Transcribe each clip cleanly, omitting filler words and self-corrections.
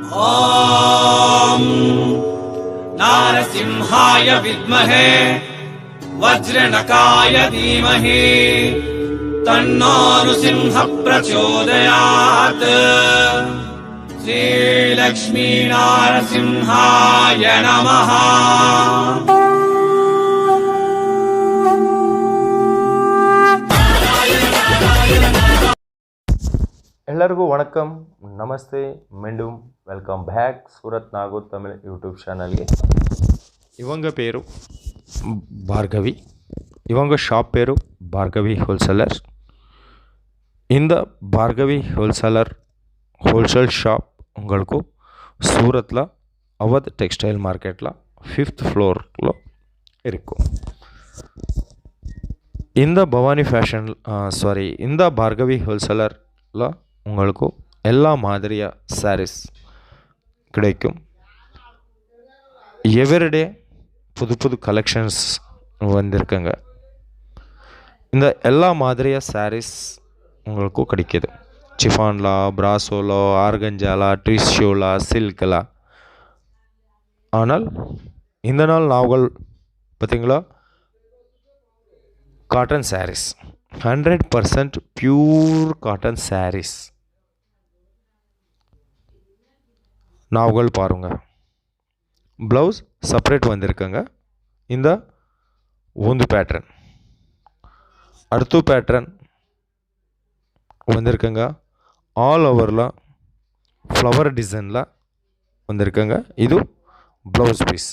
ॐ नारसिंहाय विद्महे वज्रनकाय धीमहि तन्नो नृसिंहः प्रचोदयात्। श्रीलक्ष्मी नारसिंहाय नमः। ಎಲ್ಲರಿಗೂ ವಣಕಂ ನಮಸ್ತೆ ಮೆಂಡೂಮ್ ವೆಲ್ಕಮ್ ಬ್ಯಾಕ್ ಸೂರತ್ ನಾಗು ತಮಿಳ್ ಯೂಟ್ಯೂಬ್ ಚಾನಲ್ಗೆ. இவங்க பேரு பார்கவி, இவங்க ஷாப் பேரு பார்கவி ஹோல்சேலர். இந்த பார்கவி ஹோல்சேலர் ஹோல்சேல் ஷாப் உங்களுக்கு சூரத்தில் அவத் டெக்ஸ்டைல் மார்க்கெட்டில் 5th ஃப்ளோரில் இருக்கும். இந்த பவானி ஃபேஷன் இந்த பார்கவி ஹோல்சேலரில் உங்களுக்கு எல்லா மாதிரியா சாரீஸ் கிடைக்கும். எவ்ரிடே புது புது கலெக்ஷன்ஸ் வந்திருக்குங்க. இந்த எல்லா மாதிரியா சாரீஸ் உங்களுக்கு கிடைக்கிது. சிஃபான்லா, பிராசோலா, ஆர்கஞ்சாலா, டிஷ்யூலா, சில்கலா. ஆனால் இந்த நாள் நாவல் பார்த்தீங்களா, cotton sarees 100% pure cotton sarees நாவல் பாருங்க. ப்ளவுஸ் செப்பரேட் வந்திருக்குங்க. இந்த ಒಂದು பேட்டர்ன், அடுத்த பேட்டர்ன் வந்திருக்குங்க. ஆல் ஓவரில் ஃப்ளவர் டிசைனில் வந்திருக்குங்க. இது ப்ளவுஸ் பீஸ்.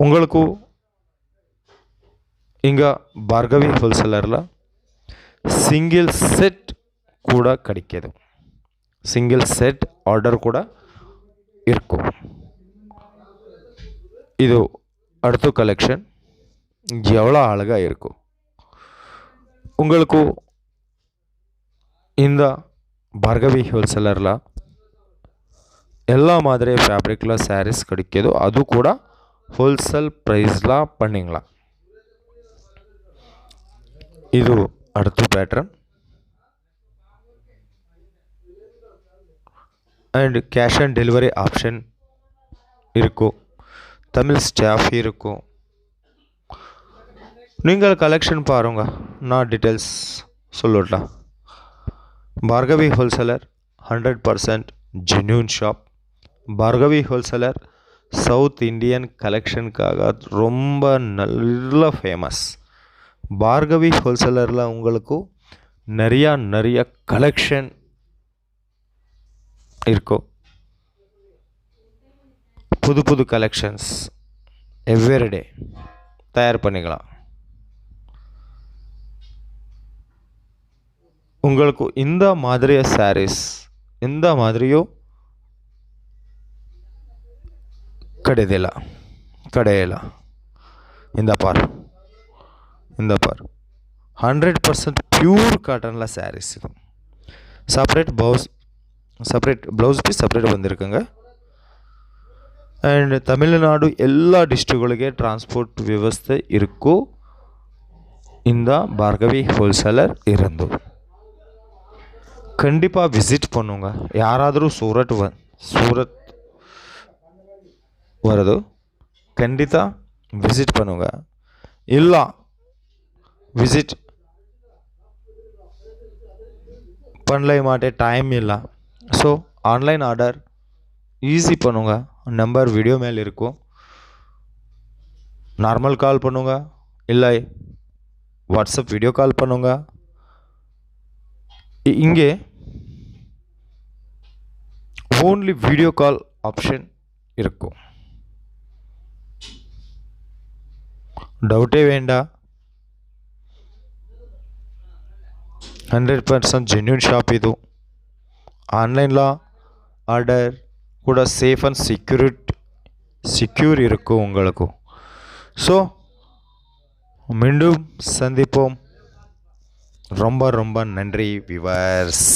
உங்களுக்கு இங்கே பார்கவி ஹோல்சேலரில் சிங்கிள் செட் கூட கிடைக்கிது. சிங்கிள் செட் ஆர்டர் கூட இருக்கும். இது அடுத்த கலெக்ஷன் எவ்வளோ அழகாக இருக்கும். உங்களுக்கு இந்த பார்கவி ஹோல்சேலரில் எல்லா மாதிரி ஃபேப்ரிக்கில் சாரீஸ் கிடைக்கிது. அது கூட ஹோல்சேல் ப்ரைஸில் பண்ணிங்களாம். இது அடுத்த pattern and cash on delivery option இருக்கும். தமிழ் ஸ்டாஃப் இருக்கும். நீங்கள் கலெக்ஷன் பாருங்க, நான் டீட்டெயில்ஸ் சொல்லலாம். Bhargavi wholesaler 100% genuine shop. Bhargavi wholesaler South Indian கலெக்ஷனுக்காக ரொம்ப நல்ல ஃபேமஸ். பார்கவி ஹோல்சேலரில் உங்களுக்கு நிறைய கலெக்ஷன் இருக்கும். புது புது கலெக்ஷன்ஸ் எவ்ரிடே தயார் பண்ணிக்கலாம். உங்களுக்கு இந்த மாதிரியா சாரீஸ் இந்த மாதிரியோ கடையில இந்த பார் 100% பியூர் காட்டனில் சாரீஸ். இது செப்பரேட் ப்ளவுஸ் பீஸ் செப்பரேட் வந்திருக்குங்க. அண்ட் தமிழ்நாடு எல்லா டிஸ்ட்ரிக்ட்ಗಳಿಗೆ ಟ್ರಾನ್ಸ್ಪೋರ್ಟ್ ವ್ಯವಸ್ಥೆ ಇರಕ್ಕೂ இந்த பார்கவி ஹோல்சேலர் இருந்து கண்டிப்பாக விசிட் பண்ணுங்க. யாராದರೂ சூரத் வரது ಖಂಡಿತ விசிட் பண்ணுங்க. ಇಲ್ಲ விசிட் பண்ணலை மாட்டே டைம் இல்லை. ஸோ ஆன்லைன் ஆர்டர் ஈஸி பண்ணுங்க. நம்பர் வீடியோ மேலே இருக்கும். நார்மல் கால் பண்ணுங்க, இல்லை வாட்ஸ்அப் வீடியோ கால் பண்ணுங்க. இங்கே ஓன்லி வீடியோ கால் ஆப்ஷன் இருக்கும். டவுட்டே வேண்டாம். 100% ஜென்யூன் ஷாப். இது ஆன்லைனில் ஆர்டர் கூட சேஃப் அண்ட் செக்யூர் இருக்கும் உங்களுக்கு. ஸோ மீண்டும் சந்திப்போம். ரொம்ப நன்றி விவர்ஸ்.